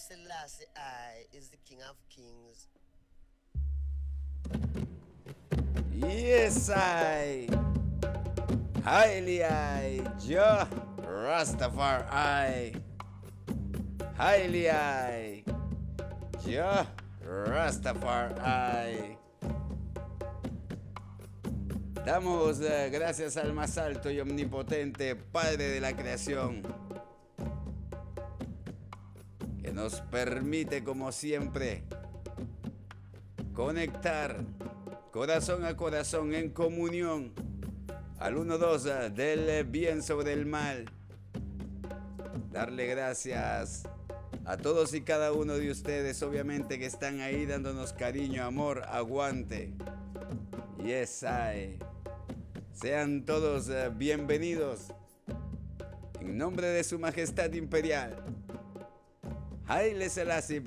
Selassie I is the King of Kings. Yes, I. Highly I. Jah Rastafari. Highly I. Jah Rastafari. Damos gracias al más alto y omnipotente Padre de la creación, que nos permite, como siempre, conectar corazón a corazón en comunión al 1-2 del bien sobre el mal. Darle gracias a todos y cada uno de ustedes, obviamente, que están ahí dándonos cariño, amor, aguante. Yes, I. Sean todos bienvenidos en nombre de su majestad imperial, Haile Selassie I,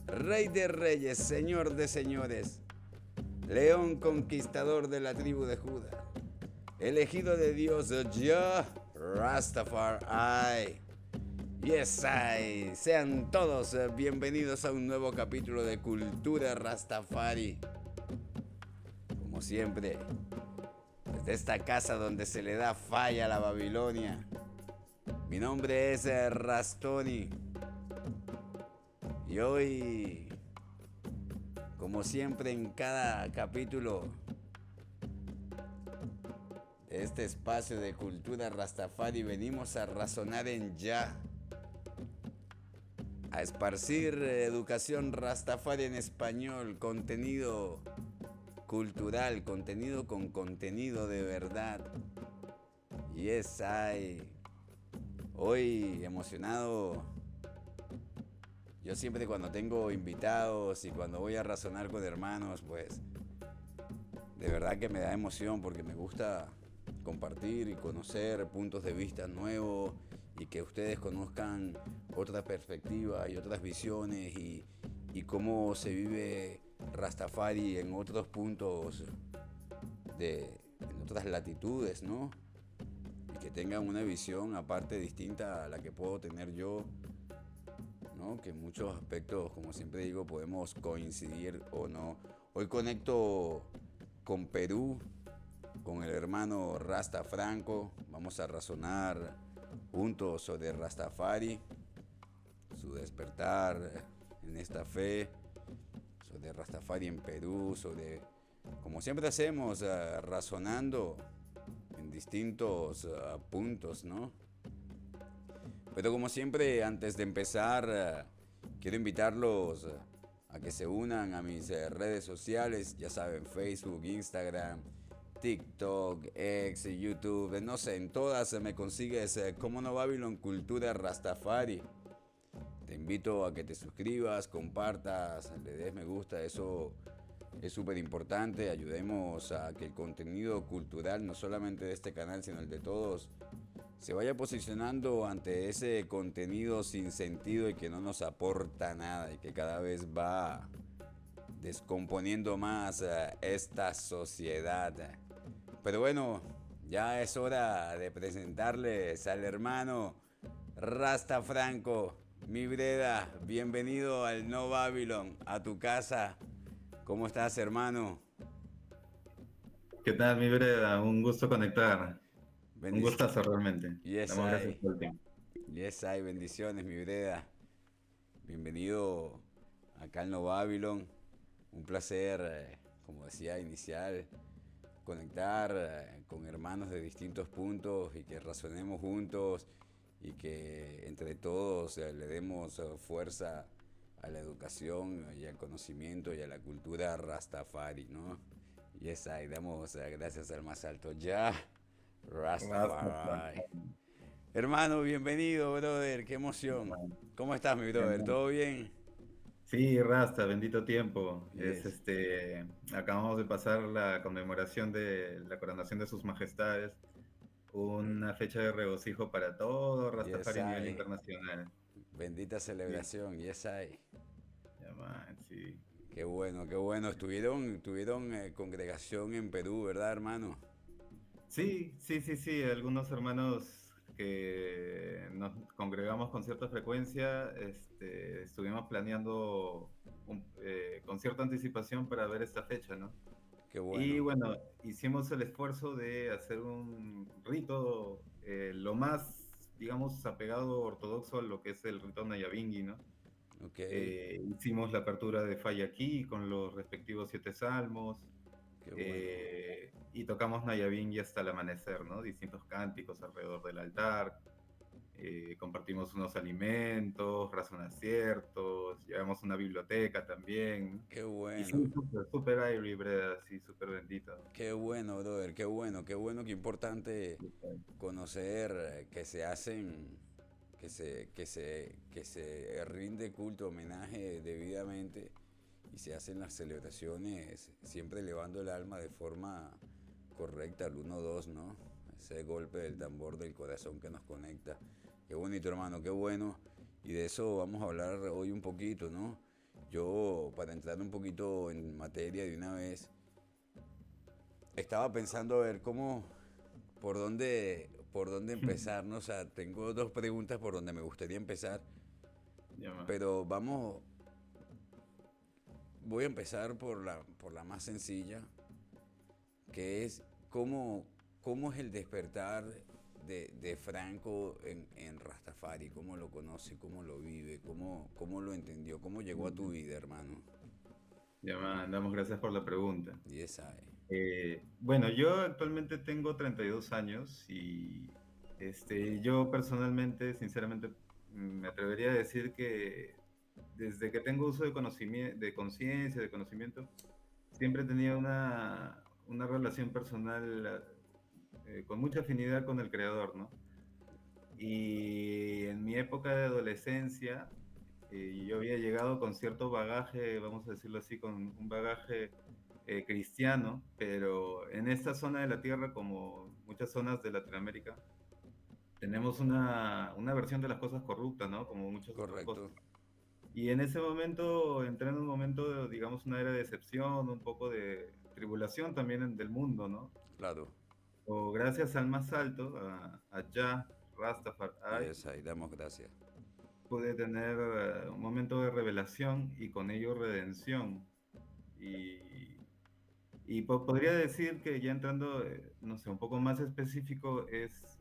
Rey de reyes, Señor de señores, León conquistador de la tribu de Judá, elegido de Dios, Jah Rastafari. Yes, I. Sean todos bienvenidos a un nuevo capítulo de Cultura Rastafari. Como siempre, desde esta casa donde se le da falla a la Babilonia. Mi nombre es Rastoni. Y hoy, como siempre en cada capítulo de este espacio de Cultura Rastafari, venimos a razonar en Jah, a esparcir educación Rastafari en español, contenido cultural, contenido con contenido de verdad. Y es ahí. Hoy emocionado. Yo siempre cuando tengo invitados y cuando voy a razonar con hermanos, pues de verdad que me da emoción porque me gusta compartir y conocer puntos de vista nuevos y que ustedes conozcan otras perspectivas y otras visiones y cómo se vive Rastafari en otros puntos en otras latitudes, ¿no? Y que tengan una visión aparte distinta a la que puedo tener yo, ¿no? Que en muchos aspectos, como siempre digo, podemos coincidir o no. Hoy conecto con Perú, con el hermano Rasta Franco. Vamos a razonar juntos sobre Rastafari, su despertar en esta fe, sobre Rastafari en Perú, sobre, como siempre hacemos, razonando en distintos puntos, ¿no? Pero como siempre, antes de empezar, quiero invitarlos a que se unan a mis redes sociales, ya saben, Facebook, Instagram, TikTok, X, YouTube, no sé, en todas me consigues como no Babylon Cultura Rastafari. Te invito a que te suscribas, compartas, le des me gusta, eso es súper importante. Ayudemos a que el contenido cultural, no solamente de este canal, sino el de todos, se vaya posicionando ante ese contenido sin sentido y que no nos aporta nada y que cada vez va descomponiendo más esta sociedad. Pero bueno, ya es hora de presentarles al hermano Rasta Franco. Mi Breda, bienvenido al No Babylon, a tu casa. ¿Cómo estás, hermano? ¿Qué tal, mi Breda? Un gusto conectar. Un Bendiciones. gustazo realmente. Yes, Damos gracias hay. por el tiempo. Yes, hay. Bendiciones, mi Breda. Bienvenido acá al No Babylon. Un placer, como decía inicial, conectar con hermanos de distintos puntos y que razonemos juntos y que entre todos le demos fuerza a la educación y al conocimiento y a la cultura Rastafari, ¿no? Y esa, y damos gracias al más alto, ya, Rastafari. Gracias. Hermano, bienvenido, brother, qué emoción. ¿Cómo estás, mi brother? ¿Todo bien? Sí, Rasta, bendito tiempo. Yes, Acabamos de pasar la conmemoración de la coronación de sus majestades, una fecha de regocijo para todo yes, Rastafari a nivel I. internacional. Bendita Sí, celebración, yes, I. ya, man, sí. Qué bueno, qué bueno. Tuvieron congregación en Perú, ¿verdad, hermano? Sí, sí, sí, sí. Algunos hermanos que nos congregamos con cierta frecuencia, estuvimos planeando con cierta anticipación para ver esta fecha, ¿no? Qué Y bueno. bueno, hicimos el esfuerzo de hacer un rito lo más, digamos, apegado ortodoxo a lo que es el rito Nayabinghi, ¿no? Ok, Hicimos la apertura de Falla aquí con los respectivos 7 salmos, qué bueno. y tocamos Nayabinghi hasta el amanecer, ¿no? Distintos cánticos alrededor del altar, compartimos unos alimentos, razonaciertos, llevamos una biblioteca también, Qué y bueno. sí, súper, súper airy, brother, así, súper bendito. Qué bueno, brother. Qué bueno, qué importante conocer que se hacen, que se rinde culto, homenaje debidamente y se hacen las celebraciones siempre elevando el alma de forma correcta al 1-2, ¿no? Ese golpe del tambor del corazón que nos conecta. Qué bonito, hermano, qué bueno. Y de eso vamos a hablar hoy un poquito, ¿no? Yo, para entrar un poquito en materia de una vez, estaba pensando a ver por dónde empezar, ¿no? O sea, tengo dos preguntas por donde me gustaría empezar, Ya, pero voy a empezar por la más sencilla, que es cómo es el despertar de Franco en Rastafari, cómo lo conoce, cómo lo vive, cómo lo entendió, cómo llegó a tu vida, hermano. ya, damos gracias por la pregunta. Y esa es. Bueno, yo actualmente tengo 32 años y yo personalmente, sinceramente, me atrevería a decir que desde que tengo uso de conocimiento, de conciencia, de conocimiento, siempre tenía una relación personal con mucha afinidad con el creador, ¿no? Y en mi época de adolescencia, yo había llegado con cierto bagaje, vamos a decirlo así, con un bagaje cristiano, pero en esta zona de la Tierra, como muchas zonas de Latinoamérica, tenemos una versión de las cosas corrupta, ¿no? Como muchas otras cosas. Correcto, Y en ese momento entré en un momento, digamos, una era de decepción, un poco de tribulación también del mundo, ¿no? claro. O gracias al más alto, a Jah, Y Rastafari, esa, y damos gracias. pude tener un momento de revelación y con ello redención. Y, podría decir que ya entrando, no sé, un poco más específico, es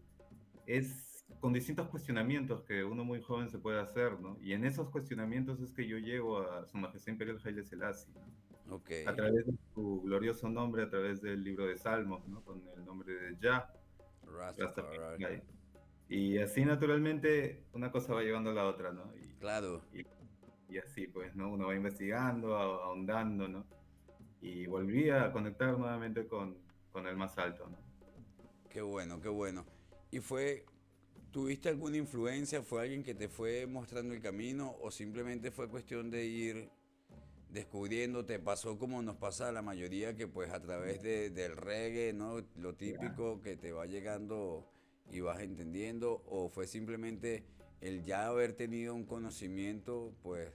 con distintos cuestionamientos que uno muy joven se puede hacer, ¿no? Y en esos cuestionamientos es que yo llego a Su Majestad Imperial Haile Selassie, ¿no? Ok, A través de su glorioso nombre, a través del libro de Salmos, ¿no? Con el nombre de Jah, Rastafari. Rastafari. Y así naturalmente una cosa va llevando a la otra, ¿no? Claro, Y, y así, pues, ¿no? Uno va investigando, ahondando, ¿no? Y volví a conectar nuevamente con el más alto, ¿no? qué bueno, qué bueno. ¿Y tuviste alguna influencia? ¿Fue alguien que te fue mostrando el camino o simplemente fue cuestión de ir descubriendo? ¿Te pasó como nos pasa a la mayoría que pues a través del reggae, ¿no? Lo Ya. típico que te va llegando y vas entendiendo o fue simplemente el ya haber tenido un conocimiento, pues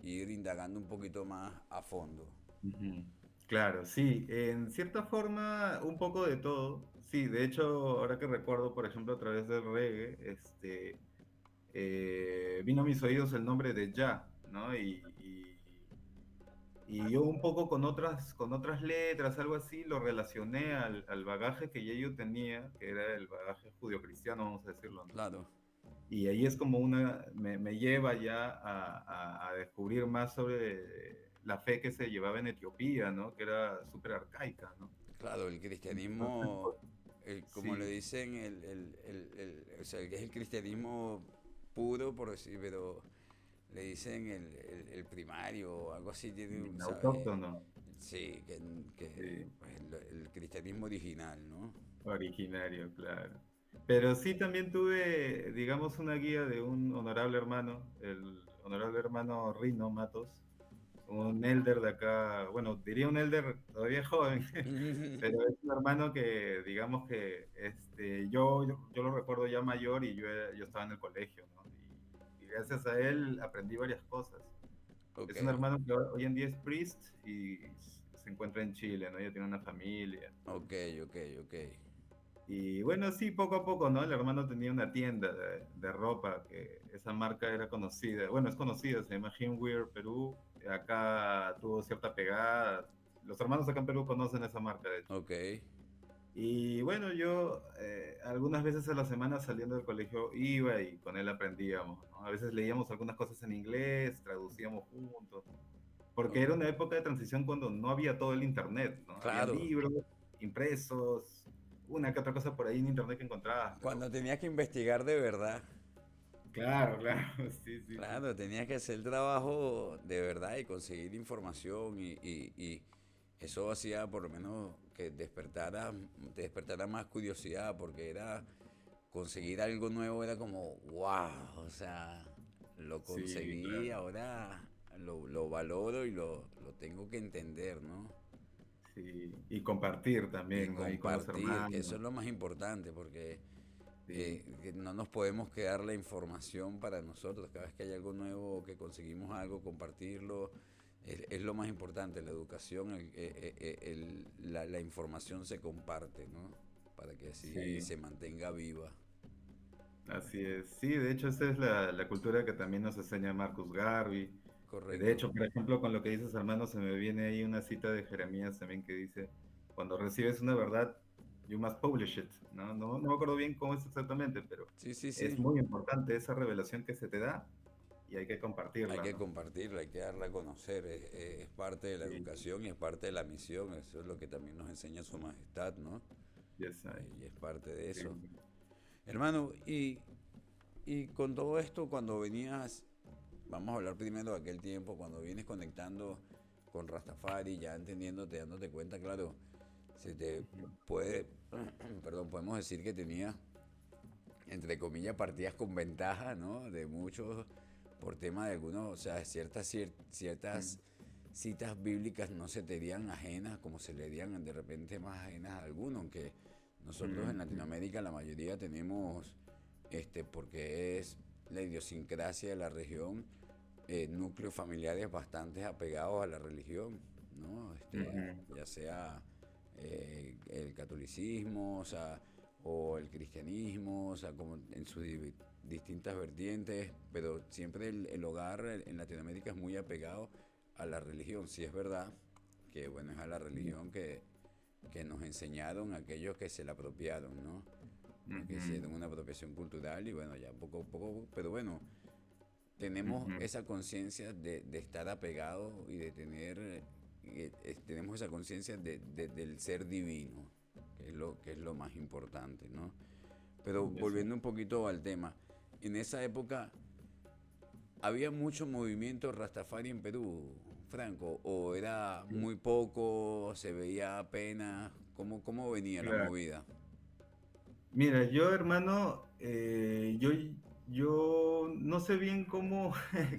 ir indagando un poquito más a fondo? Ujú. Claro, sí, en cierta forma un poco de todo. Sí, de hecho, ahora que recuerdo, por ejemplo, a través del reggae, vino a mis oídos el nombre de Jah, ¿no? Y yo un poco con otras letras, algo así, lo relacioné al bagaje que ya yo tenía, que era el bagaje judio-cristiano, vamos a decirlo, ¿no? Claro, Y ahí es como me lleva ya a descubrir más sobre la fe que se llevaba en Etiopía, ¿no? Que era súper arcaica, ¿no? claro, el Entonces, cristianismo, pues, como le sí, dicen, o sea, que es el cristianismo puro, por decir, pero le dicen el primario o algo así, tiene, el ¿sabes? autóctono, Sí, sí, pues, el cristianismo original, ¿no? originario, claro. Pero sí también tuve, digamos, una guía de un honorable hermano, el honorable hermano Rino Matos, un elder de acá, bueno, diría un elder todavía joven, pero es un hermano que, digamos que yo lo recuerdo ya mayor y yo estaba en el colegio, ¿no? Y gracias a él aprendí varias cosas. Ok, Es un hermano que hoy en día es priest y se encuentra en Chile, ¿no? Ya tiene una familia. ok, ok, ok. Y bueno, sí, poco a poco, ¿no? El hermano tenía una tienda de ropa, que esa marca era conocida, bueno, es conocida, se llama Himwear Perú, acá tuvo cierta pegada, los hermanos acá en Perú conocen esa marca, de hecho. Ok. Y bueno, yo algunas veces a la semana saliendo del colegio iba y con él aprendíamos, ¿no? A veces leíamos algunas cosas en inglés, traducíamos juntos, porque era una época de transición cuando no había todo el internet, ¿no? Habían Claro. libros impresos, una que otra cosa por ahí en internet que encontrabas, pero Cuando tenías que investigar de verdad. claro, claro, sí, sí, sí. Claro, tenías que hacer el trabajo de verdad y conseguir información y eso hacía por lo menos que te despertara más curiosidad porque era conseguir algo nuevo era como wow, o sea, lo Sí, conseguí, claro. ahora lo valoro y lo tengo que entender, ¿no? Sí, y compartir Y también, ¿no? Ahí con los compartir, que eso hermanos. es lo más importante porque Sí, que no nos podemos quedar la información para nosotros. Cada vez que hay algo nuevo, que conseguimos algo, compartirlo, es lo más importante. La educación, la información se comparte, ¿no? Para que así sí, se mantenga viva. así es. Sí, de hecho, esa es la cultura que también nos enseña Marcus Garvey. De Correcto. hecho, por ejemplo, con lo que dices, hermano, se me viene ahí una cita de Jeremías también que dice, cuando recibes una verdad, you must publish it, ¿no? No me acuerdo bien cómo es exactamente, pero Sí, sí, es sí. muy importante esa revelación que se te da y hay que Hay compartirla, que ¿no? compartirla, hay que darla a conocer. Es parte de la Sí, educación y es parte de la misión. Eso es lo que también nos enseña Su Majestad, ¿no? yes, Y es parte de sí. eso. Hermano, y con todo esto, cuando venías, vamos a hablar primero de aquel tiempo, cuando vienes conectando con Rastafari, ya entendiéndote, dándote cuenta, claro, se te Ujú, puede, perdón, podemos decir que tenía, entre comillas, partidas con ventaja, ¿no? De muchos, por tema de algunos, o sea, ujú, ciertas citas bíblicas no se te harían ajenas, como se le harían de repente más ajenas a algunos, aunque nosotros en ujú, Latinoamérica la mayoría tenemos, porque es la idiosincrasia de la región, núcleos familiares bastante apegados a la religión, ¿no? ujú. Ya sea el catolicismo, o el cristianismo, o sea, como en sus distintas vertientes, pero siempre el hogar en Latinoamérica es muy apegado a la religión. Sí es verdad que, bueno, es a la religión que nos enseñaron aquellos que se la apropiaron, ¿no? Que Ujú, hicieron una apropiación cultural y bueno, ya poco a poco, pero bueno, tenemos ujú. esa conciencia de estar apegados y de tener, tenemos esa conciencia del ser divino, que es lo más importante, ¿no? Pero Eso. volviendo un poquito al tema, en esa época había mucho movimiento Rastafari en Perú, Franco, o era muy poco, se veía apenas, ¿cómo venía la Claro. movida? Mira, yo, hermano, yo no sé bien cómo,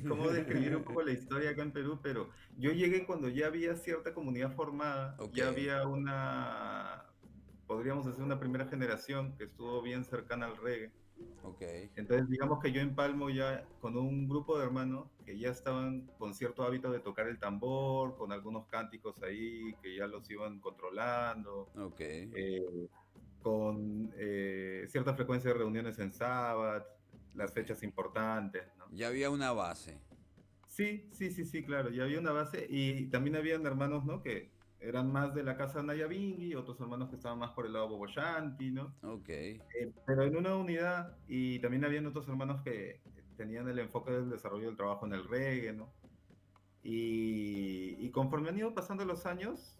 cómo describir un poco la historia acá en Perú, pero yo llegué cuando ya había cierta comunidad formada, Ok, ya había podríamos decir, una primera generación que estuvo bien cercana al reggae. ok, Entonces, digamos que yo empalmo ya con un grupo de hermanos que ya estaban con cierto hábito de tocar el tambor, con algunos cánticos ahí que ya los iban controlando. ok. eh, con cierta frecuencia de reuniones en Sabbath, las Ok. fechas importantes, ¿no? Ya había una base. Sí, sí, sí, sí, claro, ya había una base y también habían hermanos, ¿no? Que eran más de la casa Nayabingi, otros hermanos que estaban más por el lado Boboshanti, ¿no? Ok. Pero en una unidad y también habían otros hermanos que tenían el enfoque del desarrollo del trabajo en el reggae, ¿no? Y conforme han ido pasando los años,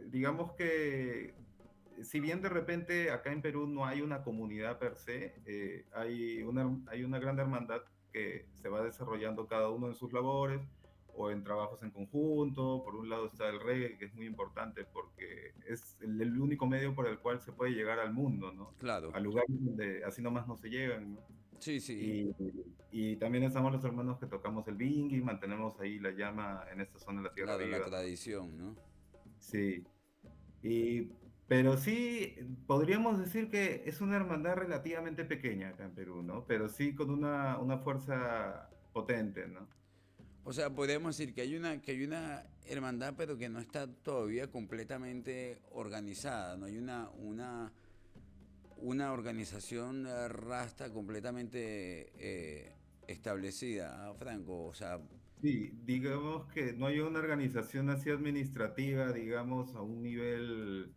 digamos que si bien de repente acá en Perú no hay una comunidad per se, hay una gran hermandad que se va desarrollando cada uno en sus labores o en trabajos en conjunto. Por un lado está el reggae, que es muy importante porque es el único medio por el cual se puede llegar al mundo, ¿no? Claro. A lugares donde así nomás no se llegan, ¿no? Sí, sí. Y, y también estamos los hermanos que tocamos el bingy, mantenemos ahí la llama en esta zona de la Tierra Claro, la Viva, ¿no? tradición, ¿no? Sí. Pero sí, podríamos decir que es una hermandad relativamente pequeña acá en Perú, ¿no? Pero sí con una fuerza potente, ¿no? O sea, podríamos decir que hay una hermandad, pero que no está todavía completamente organizada. No hay una organización rasta completamente establecida, Franco. O sea, Sí, digamos que no hay una organización así administrativa, digamos, a un nivel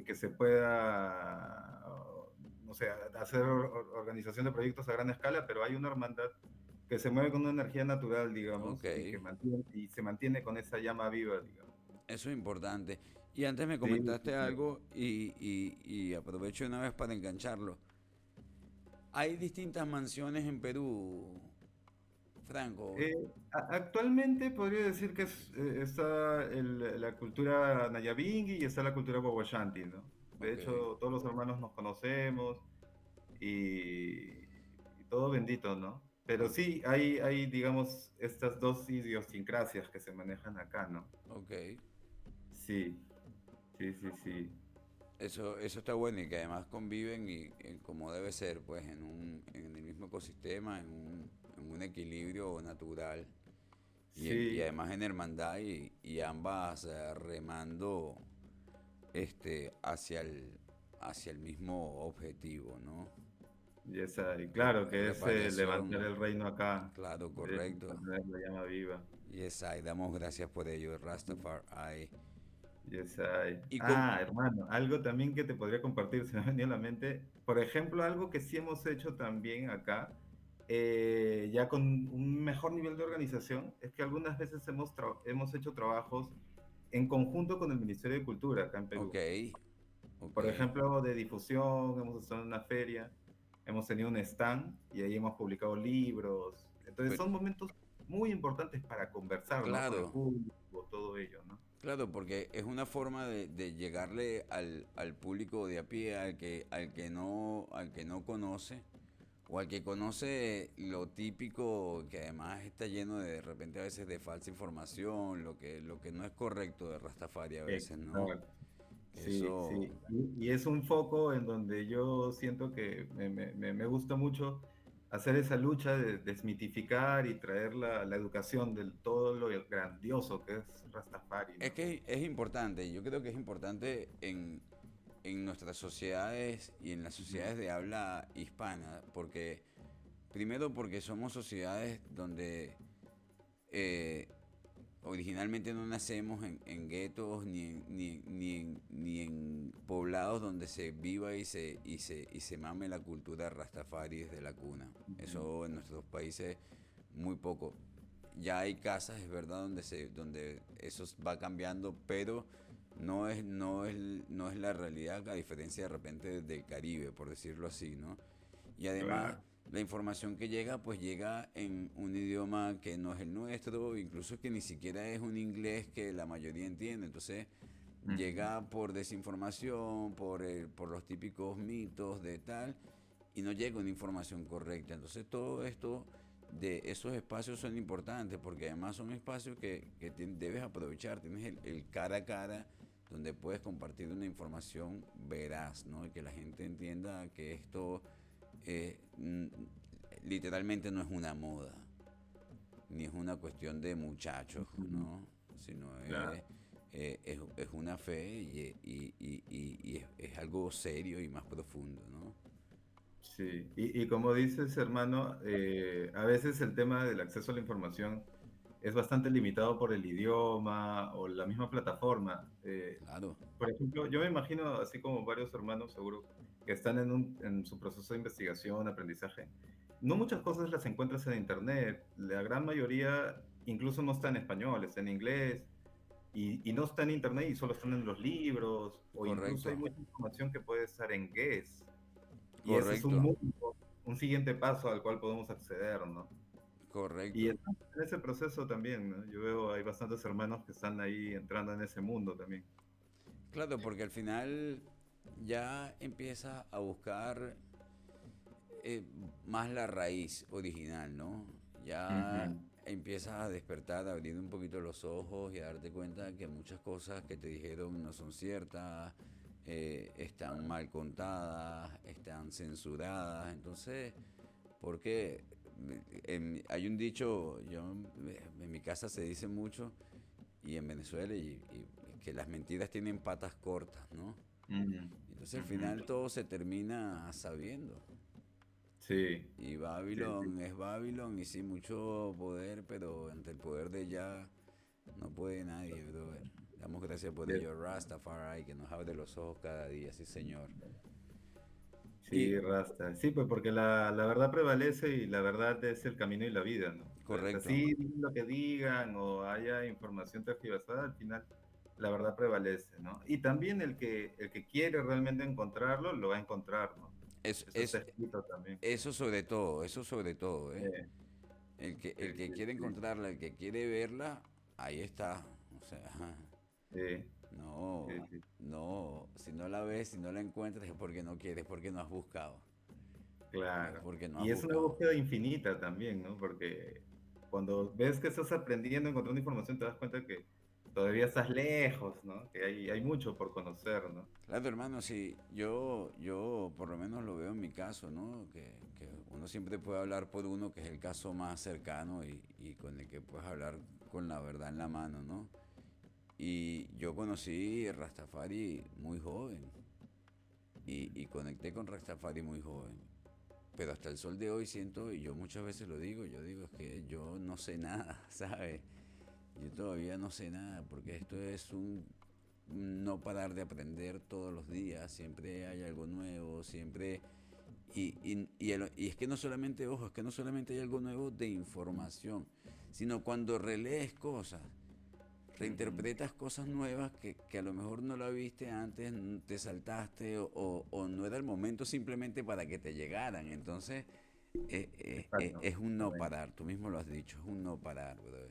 que se pueda, no sé, hacer organización de proyectos a gran escala, pero hay una hermandad que se mueve con una energía natural, ok, digamos, y se mantiene con esa llama viva, digamos. eso es importante. Y antes me Sí, sí, comentaste claro. algo y aprovecho una vez para engancharlo. Hay distintas mansiones en Perú, Franco. Actualmente podría decir que está la cultura Nayabingui y está la cultura Huaychanti, ¿no? De Ok, hecho, todos los hermanos nos conocemos y todo bendito, ¿no? Pero ok, sí, hay, digamos, estas dos idiosincrasias que se manejan acá, ¿no? ok. Sí, sí, sí, sí. Eso está bueno y que además conviven como debe ser, pues en el mismo ecosistema, en un equilibrio natural y Sí, además en hermandad y ambas remando hacia el mismo objetivo, ¿no? y claro que es levantar Reparación, el reino acá, claro, correcto. mantener la llama viva. Yes, I, damos gracias por ello, Rastafari. Yes, ay. Y con, Ah, hermano, algo también que te podría compartir, se me ha venido a la mente. Por ejemplo, algo que sí hemos hecho también acá, ya con un mejor nivel de organización, es que algunas veces hemos hecho trabajos en conjunto con el Ministerio de Cultura acá en ok, Perú. ok. Por ejemplo, de difusión, hemos estado en una feria, hemos tenido un stand y ahí hemos publicado libros. Entonces Pero, son momentos muy importantes para conversar, ¿no? Con el claro, público, todo ello, ¿no? claro, porque es una forma de llegarle al público de a pie, al que no conoce, o al que conoce lo típico, que además está lleno de repente a veces de falsa información, lo que no es correcto de Rastafari a veces, ¿no? Exacto. Sí, Eso, sí. Y es un foco en donde yo siento que me gusta mucho hacer esa lucha de desmitificar y traer la educación de todo lo grandioso que es Rastafari, es ¿no? que es importante, yo creo que es importante en nuestras sociedades y en las Ujú. sociedades de habla hispana, porque primero porque somos sociedades donde eh, originalmente no nacemos en guetos ni en poblados donde se viva y se mame la cultura rastafari desde la cuna. Ujú. Eso en nuestros países muy poco. Ya hay casas, es verdad, donde eso va cambiando, pero no es la realidad, a diferencia de repente del Caribe, por decirlo así, ¿no? Y además, Claro. la información que llega, pues llega en un idioma que no es el nuestro, incluso que ni siquiera es un inglés que la mayoría entiende. Entonces, Ujú. llega por desinformación, por los típicos mitos de tal, y no llega una información correcta. Entonces, todo esto de esos espacios son importantes, porque además son espacios que debes aprovechar. Tienes el cara a cara donde puedes compartir una información veraz, ¿no? Y que la gente entienda que esto eh, literalmente no es una moda, ni es una cuestión de muchachos, Ujú. ¿no? Sino Claro. es una fe y es algo serio y más profundo, ¿no? Sí. Y como dices, hermano, a veces el tema del acceso a la información es bastante limitado por el idioma o la misma plataforma. Claro, Por ejemplo, yo me imagino, así como varios hermanos seguro, que están en su proceso de investigación, aprendizaje. No muchas cosas las encuentras en internet. La gran mayoría incluso no está en español, está en inglés. Y no está en internet y solo están en los libros. O incluso hay correcto, mucha información que puede estar en GES. Y ese es un correcto, mundo, un siguiente paso al cual podemos acceder, ¿no? Y correcto. estamos en ese proceso también, ¿no? Yo veo, hay bastantes hermanos que están ahí entrando en ese mundo también. Claro, porque al final ya empiezas a buscar eh, más la raíz original, ¿no? Ya Ujú. empiezas a despertar, a abrir un poquito los ojos y a darte cuenta que muchas cosas que te dijeron no son ciertas, están mal contadas, están censuradas. Entonces, porque hay un dicho, en mi casa se dice mucho, y en Venezuela, que las mentiras tienen patas cortas, ¿no? Mm, Entonces al ujú. final todo se termina sabiendo. Sí, Y sí, sí. Babylon es Babylon y sí, mucho poder, pero ante el poder de Jah no puede nadie, brother. Damos gracias por Yes. ello, Rastafari, que nos abre los ojos cada día, sí, señor. Y Sí, Rasta. Sí, pues porque la verdad prevalece y la verdad es el camino y la vida, ¿no? Entonces, correcto, así lo que digan o haya información tergiversada, al final la verdad prevalece, ¿no? Y también el que quiere realmente encontrarlo, lo va a encontrar, ¿no? es, Eso está es, escrito también. eso sobre todo, ¿eh? Eh, El que sí, quiere sí, encontrarla, el que quiere verla, ahí está. O sea, sí, no, sí, sí. no, si no la ves, si no la encuentras es porque no quieres, es porque no has buscado. Es Claro. porque no has Y es una buscado. búsqueda infinita también, ¿no? Porque cuando ves que estás aprendiendo, encontrando información, te das cuenta que todavía estás lejos, ¿no? Que hay mucho por conocer, ¿no? Claro, hermano, sí, yo por lo menos lo veo en mi caso, ¿no? Que uno siempre puede hablar por uno, que es el caso más cercano y con el que puedes hablar con la verdad en la mano, ¿no? Y yo conocí Rastafari muy joven y conecté con Rastafari muy joven. Pero hasta el sol de hoy siento, y yo muchas veces lo digo, yo digo es que yo no sé nada, ¿sabes? Yo todavía no sé nada, porque esto es un no parar de aprender todos los días, siempre hay algo nuevo, siempre... Y es que no solamente, ojo, es que no solamente hay algo nuevo de información, sino cuando relees cosas, Ujú. reinterpretas cosas nuevas que a lo mejor no la viste antes, te saltaste o no era el momento simplemente para que te llegaran. Entonces Exacto, es un no exactamente. parar, tú mismo lo has dicho, es un no parar, brother.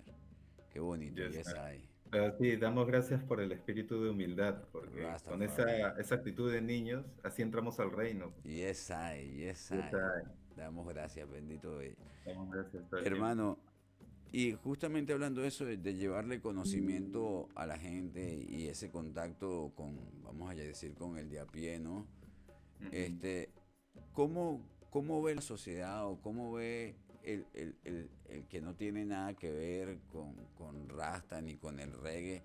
Qué bonito, Ya y es está. ahí. Pero sí, damos gracias por el espíritu de humildad, porque con Rastafari. esa actitud de niños, así entramos al reino. Yes, I, yes, Ya I. está. Damos gracias, bendito él. Damos gracias todo el tiempo. Hermano, y justamente hablando de eso, de llevarle conocimiento a la gente y ese contacto con, vamos a decir, con el de a pie, ¿no? Ujú. Este, ¿cómo ve la sociedad o cómo ve el que no tiene nada que ver con Rasta ni con el reggae?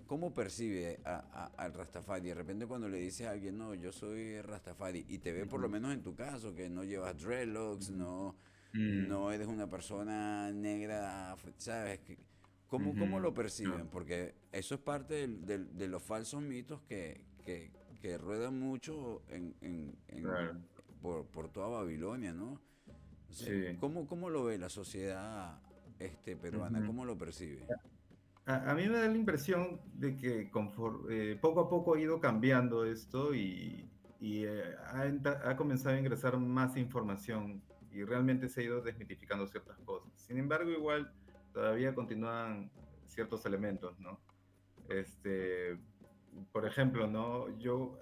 ¿Cómo percibe al Rastafari? De repente cuando le dices a alguien, no, yo soy Rastafari, y te ve por lo Ujú. menos en tu caso, que no llevas dreadlocks, Ujú. no, Mm, no eres una persona negra, ¿sabes? ¿Cómo ujú. lo perciben? No. Porque eso es parte de los falsos mitos que ruedan mucho Claro. por toda Babilonia, ¿no? Entonces, Sí. ¿cómo lo ve la sociedad peruana? Ujú. ¿Cómo lo percibe? A mí me da la impresión de que poco a poco ha ido cambiando esto y ha comenzado a ingresar más información y realmente se ha ido desmitificando ciertas cosas. Sin embargo, igual todavía continúan ciertos elementos, ¿no? Este, por ejemplo, ¿no? Yo,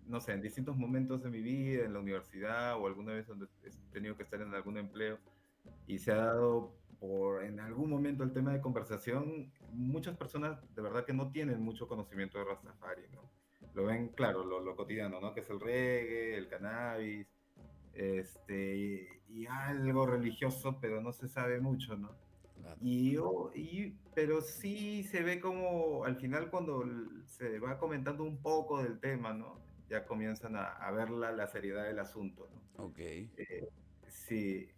no sé, en distintos momentos de mi vida, en la universidad o alguna vez donde he tenido que estar en algún empleo, y se ha dado por en algún momento el tema de conversación, muchas personas de verdad que no tienen mucho conocimiento de Rastafari, ¿no? Lo ven, claro, lo cotidiano, ¿no? Que es el reggae, el cannabis, y algo religioso, pero no se sabe mucho, ¿no? Claro. Pero sí se ve como al final cuando se va comentando un poco del tema, ¿no? Ya comienzan a ver la seriedad del asunto, ¿no? Ok. Sí,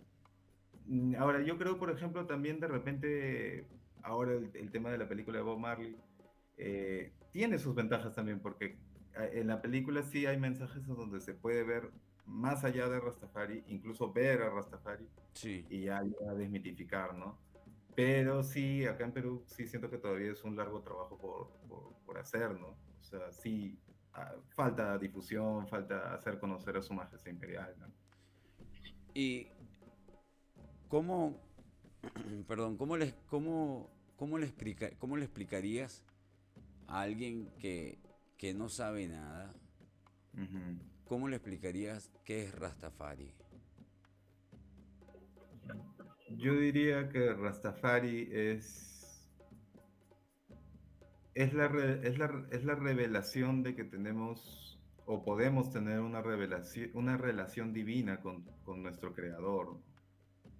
ahora, yo creo, por ejemplo, también de repente, ahora el tema de la película de Bob Marley tiene sus ventajas también, porque en la película sí hay mensajes en donde se puede ver más allá de Rastafari, incluso ver a Rastafari Sí. y ya desmitificar, ¿no? Pero sí, acá en Perú sí siento que todavía es un largo trabajo por hacer, ¿no? O sea, sí, falta difusión, falta hacer conocer a su majestad imperial, ¿no? ¿Y cómo, perdón, cómo le explicarías a alguien que no sabe nada? Ujú. ¿Cómo le explicarías qué es Rastafari? Yo diría que Rastafari es la revelación de que tenemos o podemos tener una relación divina con nuestro Creador, ¿no?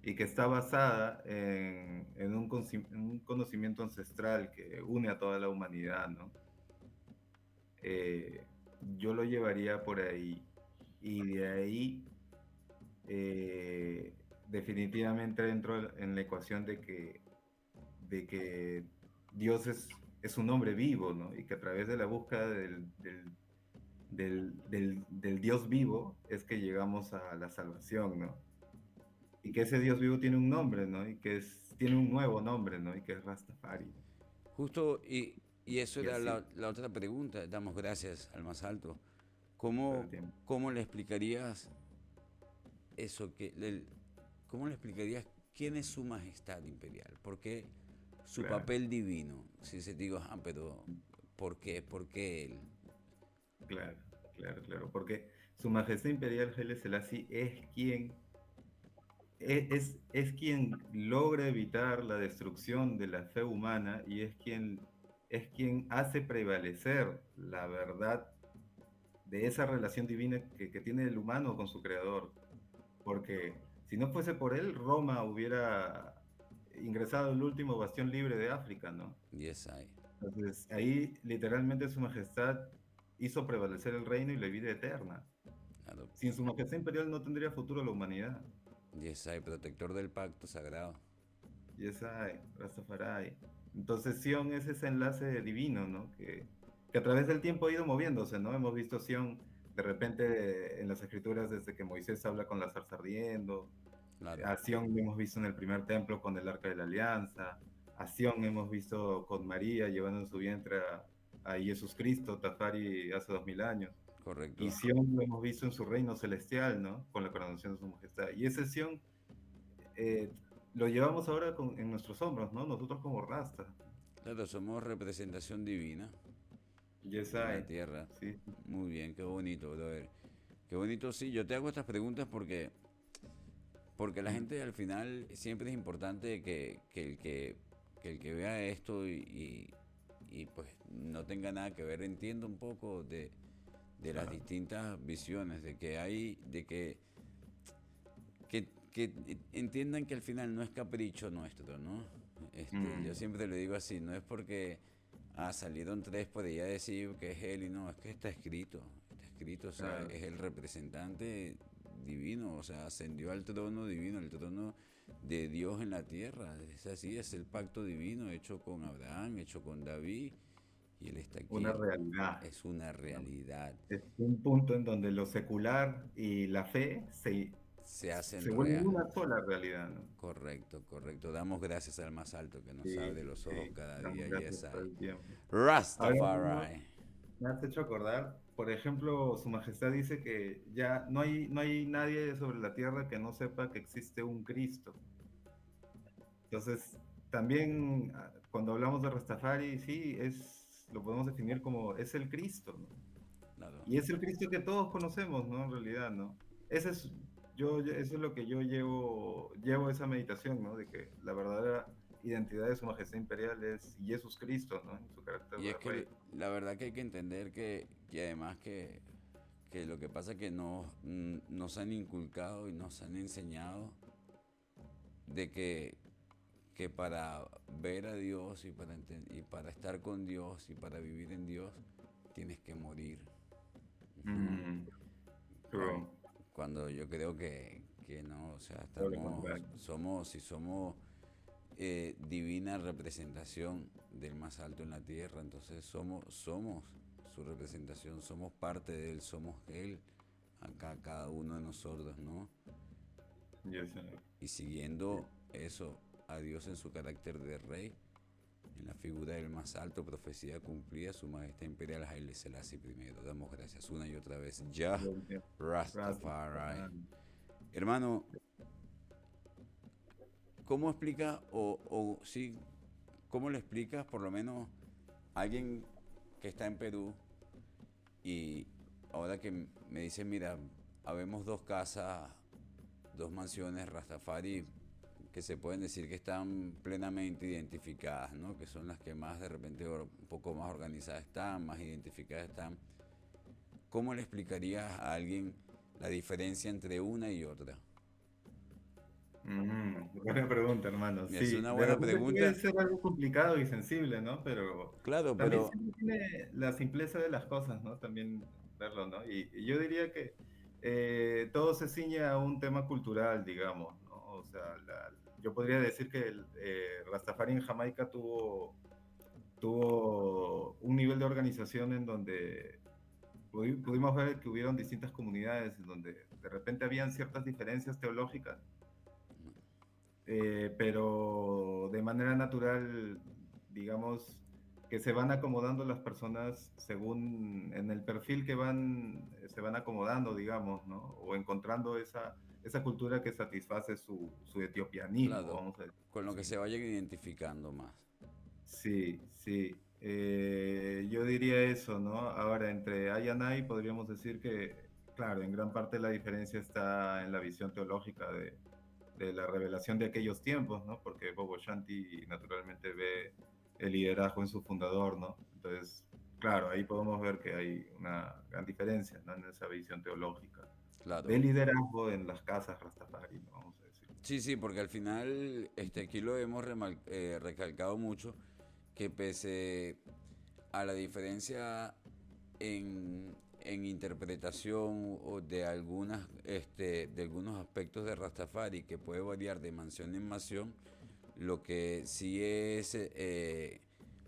Y que está basada en un conocimiento ancestral que une a toda la humanidad, ¿no? yo lo llevaría por ahí. Y de ahí definitivamente entro en la ecuación de que Dios es un hombre vivo, ¿no? Y que a través de la búsqueda del Dios vivo es que llegamos a la salvación, ¿no? Y que ese Dios vivo tiene un nombre, ¿no? Y que tiene un nuevo nombre, ¿no? Y que es Rastafari. Justo, y eso Y era así, la otra pregunta, damos gracias al más alto. todo ¿Cómo, el tiempo. cómo le explicarías eso cómo le explicarías quién es su majestad imperial? ¿Por qué su Claro, papel divino? Si se digo, pero ¿por qué? ¿Por qué él? claro, claro, claro. Porque Su Majestad Imperial Haile Selassie es quien logra evitar la destrucción de la fe humana y es quien hace prevalecer la verdad de esa relación divina que tiene el humano con su creador. Porque si no fuese por él, Roma hubiera ingresado el último bastión libre de África, ¿no? Yes, I. Entonces, ahí literalmente Su Majestad hizo prevalecer el reino y la vida eterna. Claro. Sin Su Majestad Imperial no tendría futuro la humanidad. Yes, I, protector del pacto sagrado. Yesai, Rastafari. Entonces Sion es ese enlace divino, ¿no? Que a través del tiempo ha ido moviéndose, ¿no? Hemos visto Sion de repente en las escrituras desde que Moisés habla con la zarza ardiendo, Claro, a Sion hemos visto en el primer templo con el Arca de la Alianza, a Sion hemos visto con María llevando en su vientre a Jesús Cristo, Tafari hace 2000 años. Y correcto. Sion lo hemos visto en su reino celestial, ¿no? Con la coronación de su majestad. Y ese Sion eh, lo llevamos ahora en nuestros hombros, ¿no? Nosotros como Rasta. Claro, somos representación divina en la Yesai, tierra. sí. Muy bien, qué bonito, brother. Qué bonito, sí. Yo te hago estas preguntas porque la Mm, gente al final siempre es importante que el que vea esto y pues no tenga nada que ver, entienda un poco de las claro. distintas visiones, de que hay, que entiendan que al final no es capricho nuestro, ¿no? Yo Mm, siempre le digo así, no es porque salieron tres por ella decir que es él y no, es que está escrito, o sea, claro. es el representante divino, o sea, ascendió al trono divino, el trono de Dios en la tierra, es así, es el pacto divino hecho con Abraham, hecho con David, y él está Una aquí, realidad, es una ¿no? realidad, Es un punto en donde lo secular y la fe se hacen se vuelven real. una sola realidad, ¿no? Correcto, correcto. Damos gracias al más alto que nos Sí, abre los ojos sí, cada damos día. gracias Yes, por I. el tiempo. Ahora, hermano, Rastafari. me has hecho acordar, por ejemplo, Su Majestad dice que ya no hay nadie sobre la tierra que no sepa que existe un Cristo. Entonces, también cuando hablamos de Rastafari, sí, lo podemos definir como es el Cristo, ¿no? Claro. Y es el Cristo que todos conocemos, ¿no? En realidad, ¿no? Ese es, eso es lo que yo llevo esa meditación, ¿no? De que la verdadera identidad de Su Majestad Imperial es Jesús Cristo, ¿no? En su carácter Y de es que rey. la verdad que hay que entender que además que lo que pasa es que nos han inculcado y nos han enseñado de que para ver a Dios y para estar con Dios y para vivir en Dios tienes que morir. Ujú. Mm, Cuando, true. cuando yo creo que no, o sea, Todo lo contrario. somos divina representación del más alto en la tierra, entonces somos su representación, somos parte de él, somos él, acá cada uno de nosotros, ¿no? Yes, Y siguiendo eso, a Dios en su carácter de rey, en la figura del más alto, profecía cumplida, su majestad imperial Haile Selassie I. Damos gracias una y otra vez. Ya, Rastafari. Rastafari. Hermano, ¿cómo explica o sí, cómo le explicas por lo menos a alguien que está en Perú y ahora que me dice, mira, habemos dos casas, dos mansiones Rastafari que se pueden decir que están plenamente identificadas, ¿no? Que son las que más de repente un poco más organizadas están, más identificadas están. ¿Cómo le explicarías a alguien la diferencia entre una y otra? Buena pregunta, hermano. Es Sí, una de buena repente puede pregunta, ser algo complicado y sensible, ¿no? Pero claro, también pero siempre tiene la simpleza de las cosas, ¿no? También verlo, ¿no? Y yo diría que todo se ciñe a un tema cultural, digamos, ¿no? O sea, yo podría decir que el Rastafari en Jamaica tuvo un nivel de organización en donde pudimos ver que hubieron distintas comunidades en donde de repente habían ciertas diferencias teológicas, pero de manera natural, digamos, que se van acomodando las personas según en el perfil que se van acomodando, digamos, ¿no? O encontrando esa cultura que satisface su etiopianismo, Claro, vamos a decir con lo que así, se ¿no? vayan identificando más. Sí, sí. Yo diría eso, ¿no? Ahora, entre Ay and I podríamos decir que, claro, en gran parte la diferencia está en la visión teológica de la revelación de aquellos tiempos, ¿no? Porque Bobo Shanti naturalmente ve el liderazgo en su fundador, ¿no? Entonces, claro, ahí podemos ver que hay una gran diferencia, ¿no? En esa visión teológica de Claro. liderazgo en las casas Rastafari, ¿no? Vamos a decir. Sí, sí, porque al final aquí lo hemos recalcado mucho, que pese a la diferencia en interpretación o de de algunos aspectos de Rastafari, que puede variar de mansión en mansión, lo que sí es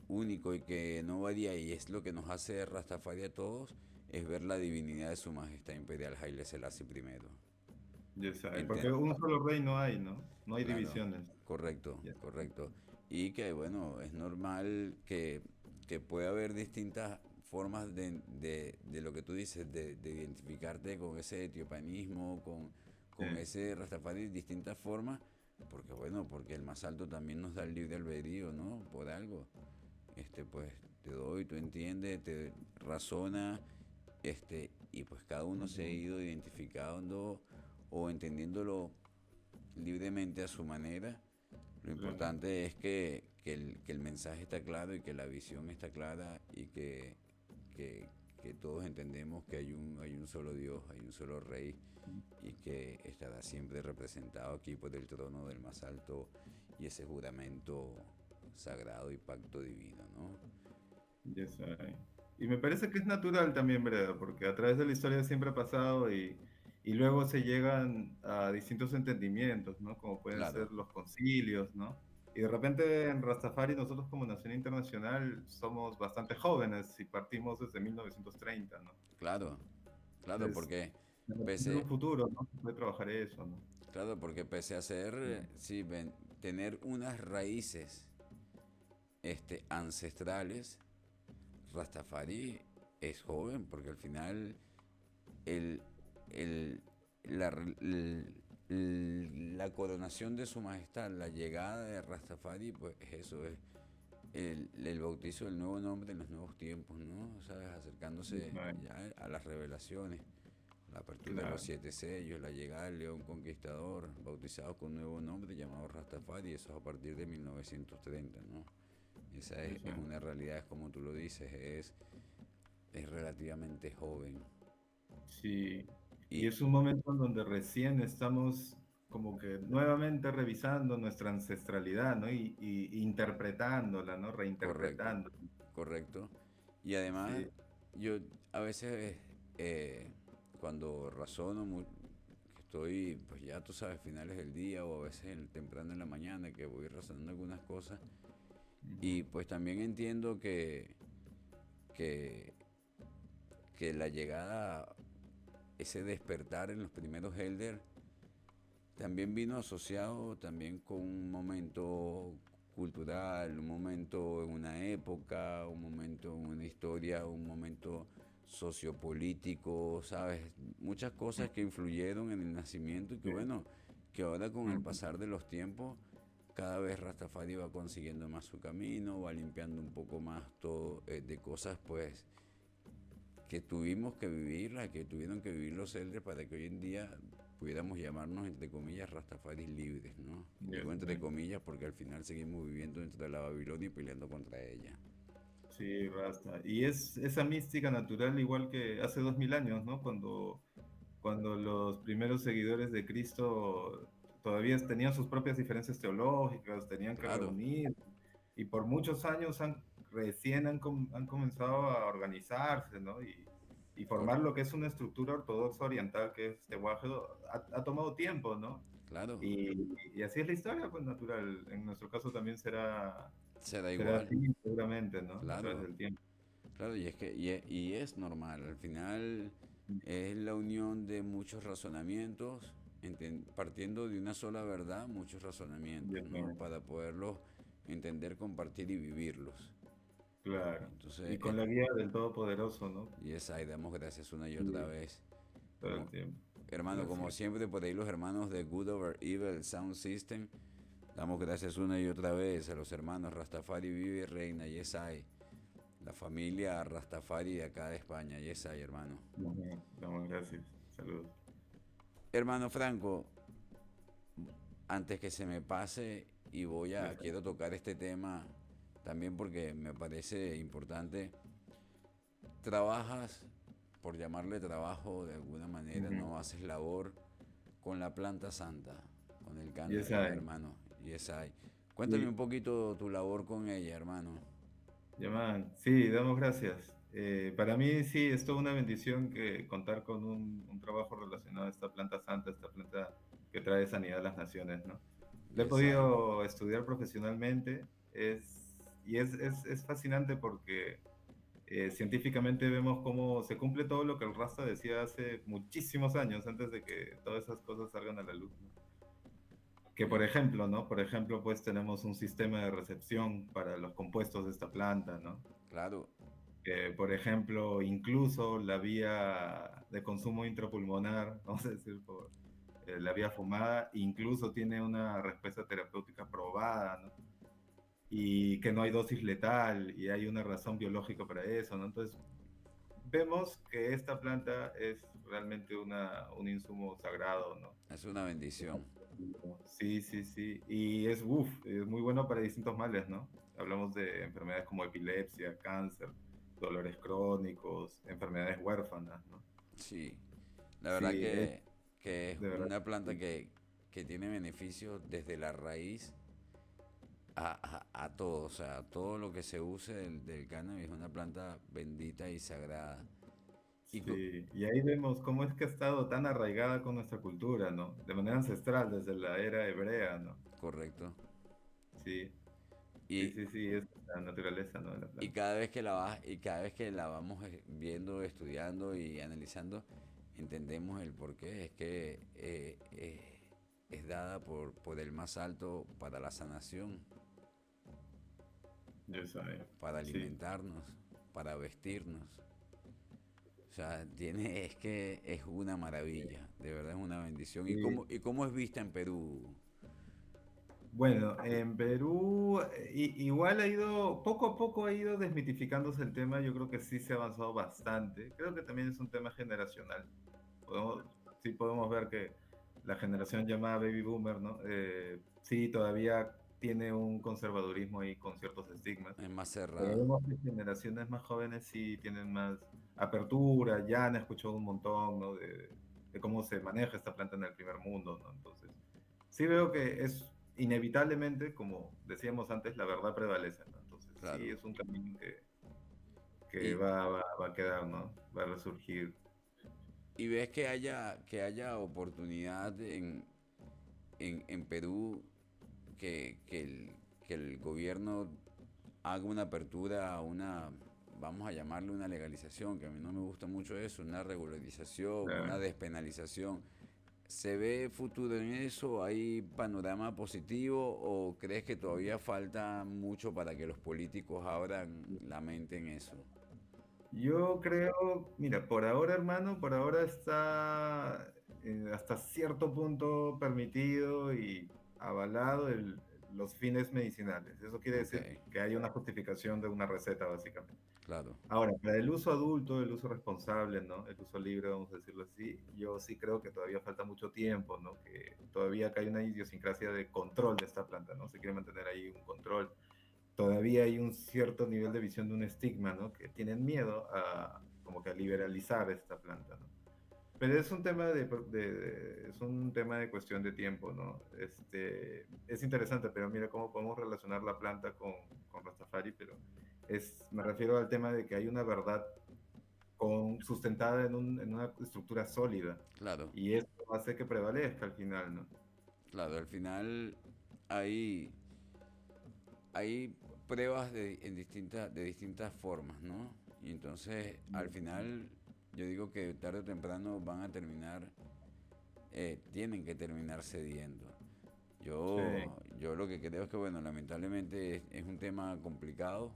único y que no varía y es lo que nos hace Rastafari a todos, es ver la divinidad de su majestad imperial Haile Selassie primero. Ya sabe, porque un solo rey no hay, ¿no? No hay Claro, divisiones. correcto, Ya. correcto. Y que bueno, es normal que pueda haber distintas formas de lo que tú dices, de identificarte con ese etiopanismo, Sí, con ese Rastafari, distintas formas, porque bueno, porque el más alto también nos da el libre albedrío, ¿no? Por algo. Pues te doy, tú entiendes, te razona, y pues cada uno se ha ido identificando o entendiéndolo libremente a su manera. Lo claro. importante es que el mensaje está claro y que la visión está clara y que, que todos entendemos que hay un solo Dios, hay un solo Rey y que estará siempre representado aquí por el trono del más alto y ese juramento sagrado y pacto divino, ¿no? Ya sabe. Y me parece que es natural también, ¿verdad? Porque a través de la historia siempre ha pasado y luego se llegan a distintos entendimientos, ¿no? Como pueden Claro, ser los concilios, ¿no? Y de repente en Rastafari nosotros como Nación Internacional somos bastante jóvenes y partimos desde 1930, ¿no? claro, claro, Entonces, porque de repente en pese, un futuro, ¿no? Se puede trabajar eso, ¿no? claro, porque pese a ser, sí, tener unas raíces ancestrales, Rastafari es joven, porque al final el, el- la, la coronación de su majestad, la llegada de Rastafari, pues eso es el bautizo del nuevo nombre en los nuevos tiempos, ¿no? ¿Sabes? Acercándose Ay, ya a las revelaciones, la apertura de los claro, 7 sellos, la llegada del León Conquistador, bautizado con un nuevo nombre llamado Rastafari, eso es a partir de 1930, ¿no? Esa es eso. una realidad, es como tú lo dices, es relativamente joven. Sí, y Y es un momento en donde recién estamos como que nuevamente revisando nuestra ancestralidad, ¿no? Y interpretándola, ¿no? correcto, Reinterpretándola. correcto. Y además, Sí, yo a veces cuando razono, que estoy, pues ya tú sabes, finales del día o a veces temprano en la mañana, que voy razonando algunas cosas, ujú, y pues también entiendo que, que la llegada, ese despertar en los primeros Elder, también vino asociado también con un momento cultural, un momento en una época, un momento en una historia, un momento sociopolítico, ¿sabes? Muchas cosas que influyeron en el nacimiento y que sí, bueno, que ahora con el ujú, pasar de los tiempos, cada vez Rastafari va consiguiendo más su camino, va limpiando un poco más todo de cosas pues que tuvimos que vivirla, que tuvieron que vivir los elders para que hoy en día pudiéramos llamarnos, entre comillas, Rastafaris libres, ¿no? Y ya digo entre sé. comillas porque al final seguimos viviendo dentro de la Babilonia y peleando contra ella. Sí, Rasta. Y es esa mística natural igual que hace 2000 años, ¿no? Cuando los primeros seguidores de Cristo todavía tenían sus propias diferencias teológicas, tenían que Claro, reunir, y por muchos años recién han comenzado a organizarse, ¿no? y formar Correcto. lo que es una estructura ortodoxa oriental que es Tehuajdo ha tomado tiempo, ¿no? Claro, Y así es la historia, pues natural. En nuestro caso también será será igual. así, seguramente, ¿no? A través Claro, del tiempo. claro, y es que y es normal. Al final es la unión de muchos razonamientos, partiendo de una sola verdad, muchos razonamientos, Ya ¿no? sabes, Para poderlos entender, compartir y vivirlos. claro. Entonces, Y con la guía del Todopoderoso, ¿no? y esa, y damos gracias una y otra Sí, vez. todo Como, el tiempo. hermano, como Gracias. siempre, por ahí los hermanos de Good Over Evil Sound System, damos gracias una y otra vez a los hermanos Rastafari Vive Reina Yesai, la familia Rastafari de acá de España. Yesai, hermano. Ujú, damos gracias. Saludos. Hermano Franco, antes que se me pase y Ya está. quiero tocar este tema también porque me parece importante. Trabajas, por llamarle trabajo de alguna manera, Ujú. ¿no? Haces labor con la planta santa, con el Ya cannabis, saben. hermano. Y esa hay. Cuéntame un Y, poquito tu labor con ella, hermano. Yaman, sí, damos gracias. Para mí sí, es toda una bendición que contar con un trabajo relacionado a esta planta santa, esta planta que trae sanidad a las naciones, ¿no? Y Lo he esa hay. podido estudiar profesionalmente es fascinante porque científicamente vemos cómo se cumple todo lo que el Rasta decía hace muchísimos años, antes de que todas esas cosas salgan a la luz, ¿no? Que por Y ejemplo, ¿no? Por ejemplo, pues tenemos un sistema de recepción para los compuestos de esta planta, ¿no? claro, Que, por ejemplo, incluso la vía de consumo intrapulmonar, vamos a decir, la vía fumada, incluso tiene una respuesta terapéutica probada, ¿no? Y que no hay dosis letal y hay una razón biológica para eso, ¿no? Entonces, vemos que esta planta es realmente un insumo sagrado, ¿no? es una bendición. Sí, sí, sí. Y es muy bueno para distintos males, ¿no? Hablamos de enfermedades como epilepsia, cáncer, dolores crónicos, enfermedades huérfanas, ¿no? Sí, la verdad Sí, es que es de verdad. una planta Sí, que tiene beneficios desde la raíz a todo. O sea, todo lo que se use del cannabis es una planta bendita y sagrada. Y sí. Y ahí vemos cómo es que ha estado tan arraigada con nuestra cultura, ¿no? De manera ancestral, desde la era hebrea, ¿no? correcto. Sí, sí, Y, sí, sí, es la naturaleza, ¿no? De la y planta. cada vez que y cada vez que la vamos viendo, estudiando y analizando, entendemos el porqué. Es que es dada por el más alto para la sanación, Ya sabes. para Sí. alimentarnos, para vestirnos. O sea, tiene, es que es una maravilla, de verdad es una bendición. Sí. Y cómo es vista en Perú? Bueno, en Perú igual ha ido, poco a poco ha ido desmitificándose el tema, yo creo que sí se ha avanzado bastante, creo que también es un tema generacional. Podemos, sí podemos ver que la generación llamada Baby Boomer, ¿no? Sí, todavía tiene un conservadurismo ahí con ciertos estigmas, Es más pero cerrada, vemos que generaciones más jóvenes sí tienen más apertura, ya han escuchado un montón, ¿no? De cómo se maneja esta planta en el primer mundo, ¿no? Entonces sí veo que es inevitablemente, como decíamos antes, la verdad prevalece, ¿no? Entonces sí claro. es un camino que Y, va a quedar, ¿no? Va a resurgir. y ves que haya oportunidad en Perú que el gobierno haga una apertura a una, vamos a llamarle una legalización, que a mí no me gusta mucho eso, una regularización, una Claro. despenalización. ¿Se ve futuro en eso? ¿Hay panorama positivo o crees que todavía falta mucho para que los políticos abran la mente en eso? Yo creo, mira, por ahora, hermano, por ahora está hasta cierto punto permitido y avalado los fines medicinales. Eso quiere Ok, decir que hay una justificación de una receta, básicamente. claro. Ahora, para el uso adulto, el uso responsable, ¿no? El uso libre, vamos a decirlo así, yo sí creo que todavía falta mucho tiempo, ¿no? Que todavía acá hay una idiosincrasia de control de esta planta, ¿no? Se quiere mantener ahí un control. Todavía hay un cierto nivel de visión de un estigma, ¿no? Que tienen miedo a como que a liberalizar esta planta, ¿no? Pero es un tema es un tema de cuestión de tiempo, ¿no? Es interesante, pero mira cómo podemos relacionar la planta con Rastafari, pero me refiero al tema de que hay una verdad sustentada en una estructura sólida. Claro, Y eso hace que prevalezca al final, ¿no? claro, al final hay, hay pruebas de distintas formas, ¿no? Y entonces al final yo digo que tarde o temprano van a terminar, tienen que terminar cediendo. Sí, Yo lo que creo es que, bueno, lamentablemente es un tema complicado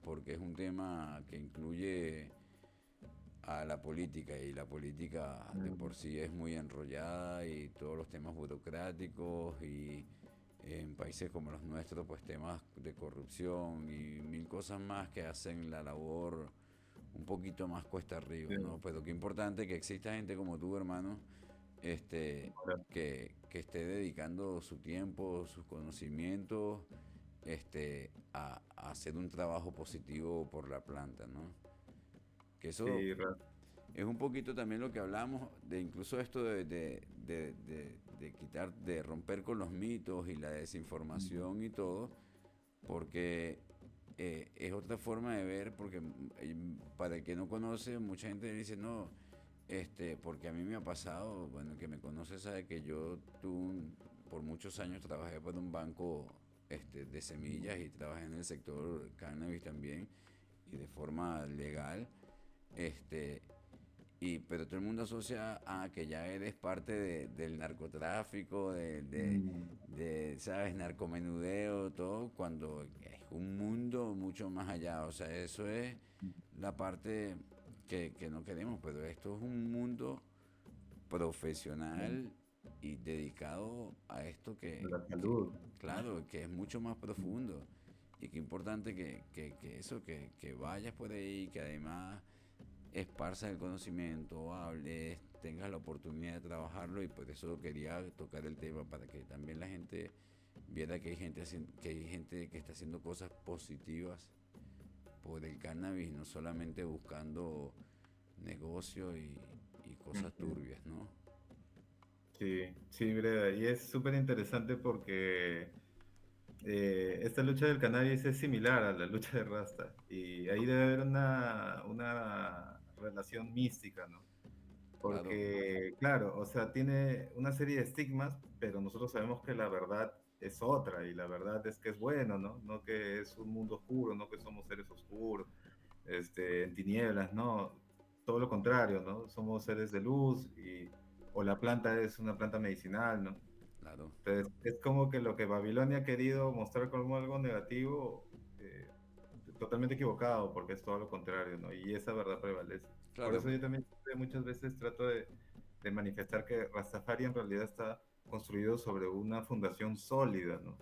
porque es un tema que incluye a la política y la política de mm, por sí es muy enrollada y todos los temas burocráticos y en países como los nuestros pues temas de corrupción y mil cosas más que hacen la labor un poquito más cuesta arriba, sí, ¿no? Pero qué importante que exista gente como tú, hermano, ahora, que esté dedicando su tiempo, sus conocimientos, a hacer un trabajo positivo por la planta, ¿no? Que eso sí, es un poquito también lo que hablamos de incluso esto de quitar, de romper con los mitos y la desinformación y todo, porque es otra forma de ver, porque para el que no conoce, mucha gente dice, no, porque a mí me ha pasado, bueno, el que me conoce sabe que yo por muchos años trabajé para un banco de semillas y trabajé en el sector cannabis también y de forma legal. Este, pero todo el mundo asocia a que ya eres parte del narcotráfico, mm, ¿sabes? Narcomenudeo, todo, cuando es un mundo mucho más allá. O sea, eso es la parte que no queremos, pero esto es un mundo profesional y dedicado a esto de la que, salud. claro, que es mucho más profundo. Y qué importante que eso, que vayas por ahí, que además esparzas el conocimiento, hables, tengas la oportunidad de trabajarlo y por eso quería tocar el tema para que también la gente viera que hay gente, que hay gente que está haciendo cosas positivas por el cannabis, no solamente buscando negocio y cosas Ujú. turbias, ¿no? Sí, sí, Breda, y es súper interesante porque esta lucha del cannabis es similar a la lucha de Rasta y ahí debe haber una relación mística, ¿no? Claro, Porque, claro, o sea, tiene una serie de estigmas, pero nosotros sabemos que la verdad es otra y la verdad es que es bueno, ¿no? No que es un mundo oscuro, no que somos seres oscuros, en tinieblas, ¿no? Todo lo contrario, ¿no? Somos seres de luz o la planta es una planta medicinal, ¿no? claro, Entonces, es como que lo que Babilonia ha querido mostrar como algo negativo, eh, totalmente equivocado, porque es todo lo contrario, ¿no? Y esa verdad prevalece. Por claro, eso yo también muchas veces trato de manifestar que Rastafari en realidad está construido sobre una fundación sólida, ¿no?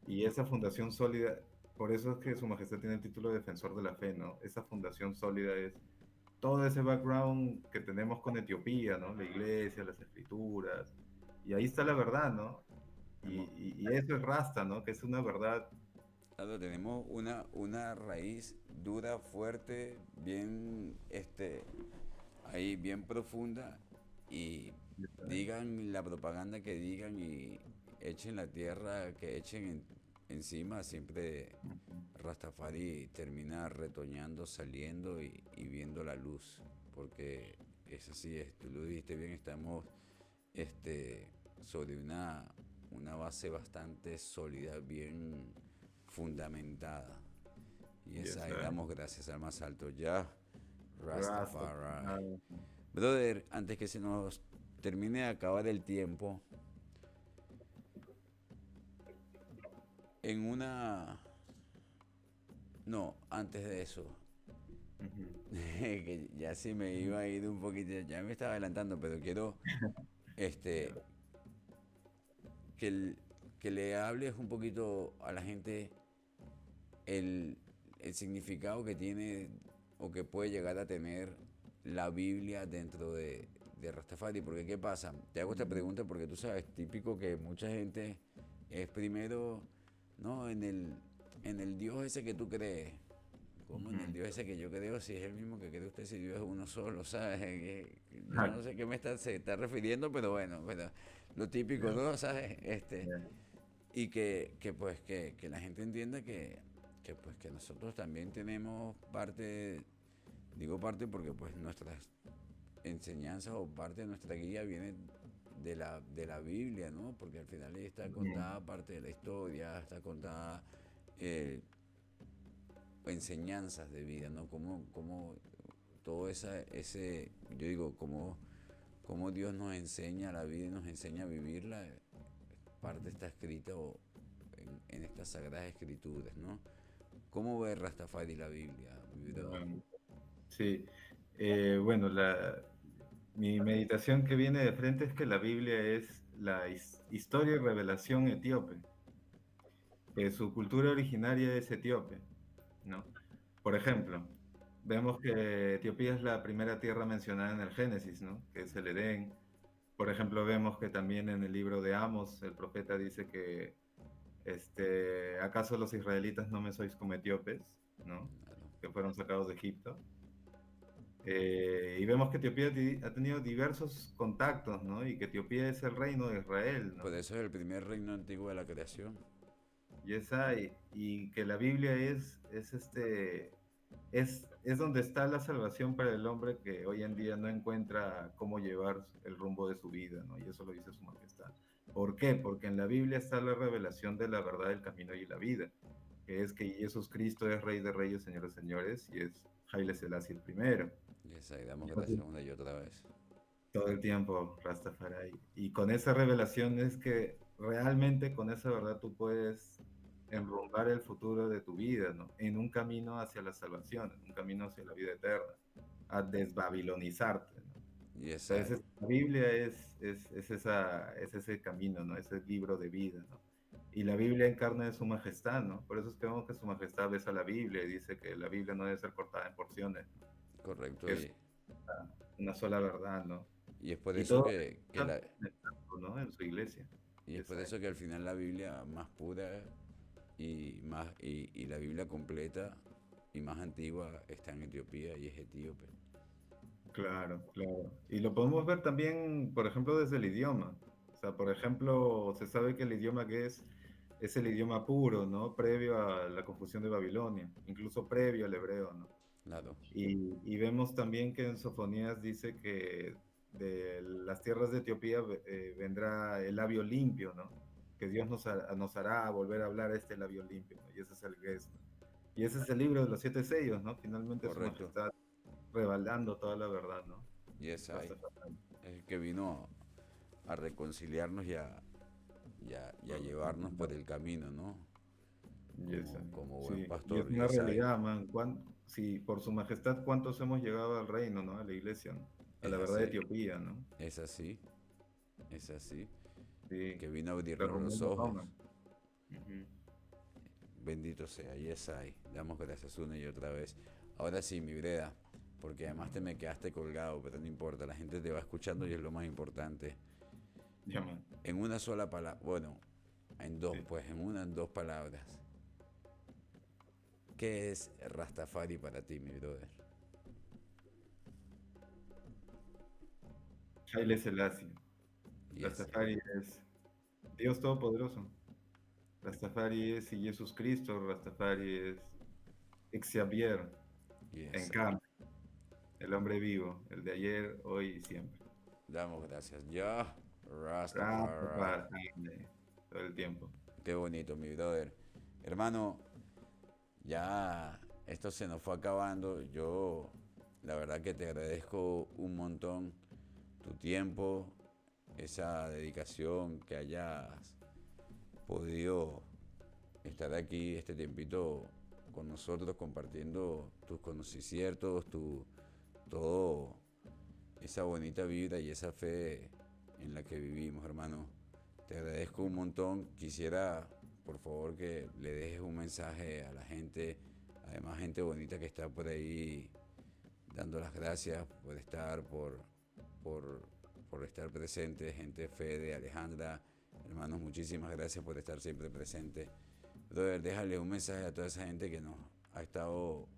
Y esa fundación sólida, por eso es que Su Majestad tiene el título de Defensor de la Fe, ¿no? Esa fundación sólida es todo ese background que tenemos con Etiopía, ¿no? La iglesia, las escrituras, y ahí está la verdad, ¿no? hemos- Y eso es Rasta, ¿no? Que es una verdad. claro, tenemos una raíz dura, fuerte, bien, ahí bien profunda y digan la propaganda que digan y echen la tierra que echen encima, siempre Rastafari termina retoñando, saliendo y viendo la luz, porque es así, tú lo dijiste bien, estamos este, sobre una base bastante sólida, bien fundamentada. Y Yes, esa y sir. damos gracias al más alto ya, Rasta. Rastafari. Brother, antes que se nos termine de acabar el tiempo, en una... No, antes de eso, Ujú. que ya sí me iba a ir un poquito, ya me estaba adelantando, pero quiero este, que, que le hables un poquito a la gente el, el significado que tiene o que puede llegar a tener la Biblia dentro de Rastafari. Porque ¿qué pasa? Te hago esta Ujú. pregunta porque tú sabes, típico que mucha gente es primero, ¿no? En el Dios ese que tú crees. ¿Cómo en el Ujú. Dios ese que yo creo? Si es el mismo que cree usted, si Dios es uno solo, ¿sabes? Yo no Exacto. sé qué se está refiriendo, pero bueno, pero lo típico, Ya, ¿no? ¿Sabes? ya. Y pues que la gente entienda que pues que nosotros también tenemos parte Digo parte porque pues nuestras enseñanzas o parte de nuestra guía viene de la Biblia, ¿no? Porque al final ahí está Ujú. contada parte de la historia, está contada eh, enseñanzas de vida, ¿no? Como todo yo digo, como Dios nos enseña la vida y nos enseña a vivirla, parte está escrita en estas sagradas escrituras, ¿no? ¿Cómo ve Rastafari la Biblia, mi brother? Bueno, sí, bueno, mi meditación que viene de frente es que la Biblia es la historia y revelación etíope, que su cultura originaria es etíope, ¿no? Por ejemplo, vemos que Etiopía es la primera tierra mencionada en el Génesis, ¿no? Que es el Edén. Por ejemplo, vemos que también en el libro de Amos, el profeta dice que, ¿acaso los israelitas no me sois como etíopes, ¿no? Claro. Que fueron sacados de Egipto. Y vemos que Etiopía ha tenido diversos contactos, ¿no? Y que Etiopía es el reino de Israel, Por ¿no? eso es el primer reino antiguo de la creación. Y que la Biblia es donde está la salvación para el hombre que hoy en día no encuentra cómo llevar el rumbo de su vida, ¿no? Y eso lo dice su majestad. ¿Por qué? Porque en la Biblia está la revelación de la verdad, el camino y la vida, que es que Jesús Cristo es Rey de Reyes, Señor de Señores, y es Haile Selassie el primero. Y esa, y damos Entonces, gracias una y otra vez. todo el tiempo, Rastafari. Y con esa revelación es que realmente con esa verdad tú puedes enrumbar el futuro de tu vida, ¿no? En un camino hacia la salvación, en un camino hacia la vida eterna, a desbabilonizarte, ¿no? Y esa, Entonces, la Biblia es ese camino, ¿no? Ese libro de vida, ¿no? Y la Biblia encarna de su majestad, ¿no? Por eso es que vemos que su majestad besa la Biblia y dice que la Biblia no debe ser cortada en porciones, ¿no? correcto. Que es una sola verdad, ¿no? Y es por Y eso todo que está la, conectado, ¿no? En su iglesia. y Y es por esa es. eso que al final la Biblia más pura y la Biblia completa y más antigua está en Etiopía y es etíope. Claro, claro. Y lo podemos ver también, por ejemplo, desde el idioma. O sea, por ejemplo, se sabe que el idioma que es el idioma puro, ¿no? Previo a la confusión de Babilonia, incluso previo al hebreo, ¿no? Claro, Y vemos también que en Sofonías dice que de las tierras de Etiopía vendrá el labio limpio, ¿no? Que Dios nos hará volver a hablar este labio limpio, ¿no? Y ese es el Ges, ¿no? Y ese es el libro de los siete sellos, ¿no? Finalmente su correcto. majestad revelando toda la verdad, ¿no? Y esa ahí Rastafari. es el que vino a reconciliarnos y a llevarnos por el camino, ¿no? Yes, Como buen sí, y es pastor, y una esa ahí realidad, man. Sí, por su majestad, ¿cuántos hemos llegado al reino, ¿no? A la iglesia, ¿no? A es la verdad de así, Etiopía, ¿no? es así, es así, Sí, que vino a abrirnos los derrumbando ojos. Roma. Ujú. Bendito sea, y es ahí. Damos gracias una y otra vez. Ahora sí, mi Breda, porque además te me quedaste colgado, pero no importa, la gente te va escuchando y es lo más importante. Ya, man. En una sola palabra, bueno, en dos, Sí. pues en dos palabras. ¿Qué es Rastafari para ti, mi brother? Haile Selassie. Y ese, Rastafari es Dios Todopoderoso. Rastafari es Jesús Cristo. Rastafari es Xavier y en esa. cambio, el hombre vivo, el de ayer, hoy y siempre. Damos gracias. Ya, Rastafari. Rastafari, todo el tiempo. Qué bonito, mi brother. Hermano, ya esto se nos fue acabando. Yo, la verdad que te agradezco un montón tu tiempo, esa dedicación, que hayas podido estar aquí este tiempito con nosotros compartiendo tus conocimientos, todo esa bonita vida y esa fe en la que vivimos, hermano. Te agradezco un montón. Quisiera, por favor, que le dejes un mensaje a la gente, además gente bonita que está por ahí dando las gracias por estar, por, por estar presente, gente Fede, Alejandra, hermanos, muchísimas gracias por estar siempre presente. Brother, déjale un mensaje a toda esa gente que nos ha estado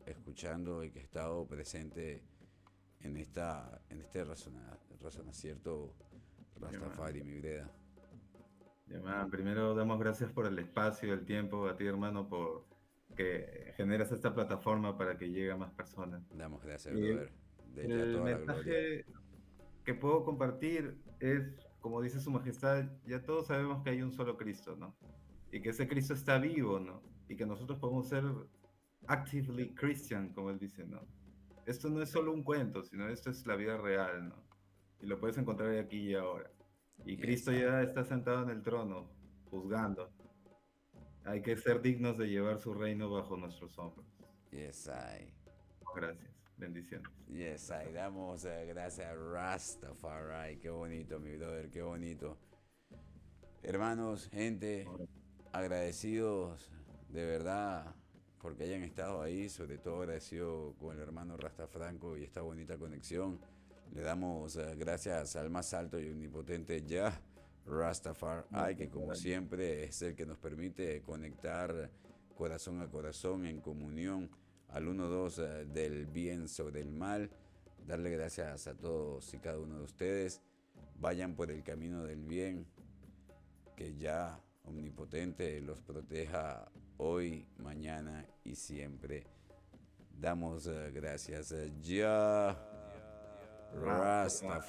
escuchando y que ha estado presente en este razonacierto Ya, man. Rastafari, mi breda. Ya, man. Primero damos gracias por el espacio, el tiempo, a ti hermano, que generas esta plataforma para que llegue a más personas. Damos gracias, Y brother. De ella el toda la gloria. mensaje que puedo compartir es, como dice Su Majestad, ya todos sabemos que hay un solo Cristo, ¿no? Y que ese Cristo está vivo, ¿no? Y que nosotros podemos ser actively Christian, como él dice, ¿no? Esto no es solo un cuento, sino esto es la vida real, ¿no? Y lo puedes encontrar aquí y ahora. Y Yes, Cristo I. ya está sentado en el trono, juzgando. Hay que ser dignos de llevar su reino bajo nuestros hombros. Yes, I. Gracias. Bendiciones. Yes, I. Damos gracias a Rastafari. Qué bonito, mi brother, qué bonito. Hermanos, gente, agradecidos de verdad porque hayan estado ahí, sobre todo agradecido con el hermano Rastafranco y esta bonita conexión. Le damos gracias al más alto y omnipotente Jah Rastafari, que como siempre es el que nos permite conectar corazón a corazón en comunión al 1-2 del bien sobre el mal. Darle gracias a todos y cada uno de ustedes. Vayan por el camino del bien, que ya omnipotente los proteja hoy, mañana y siempre. Damos gracias a Jah Rastafari.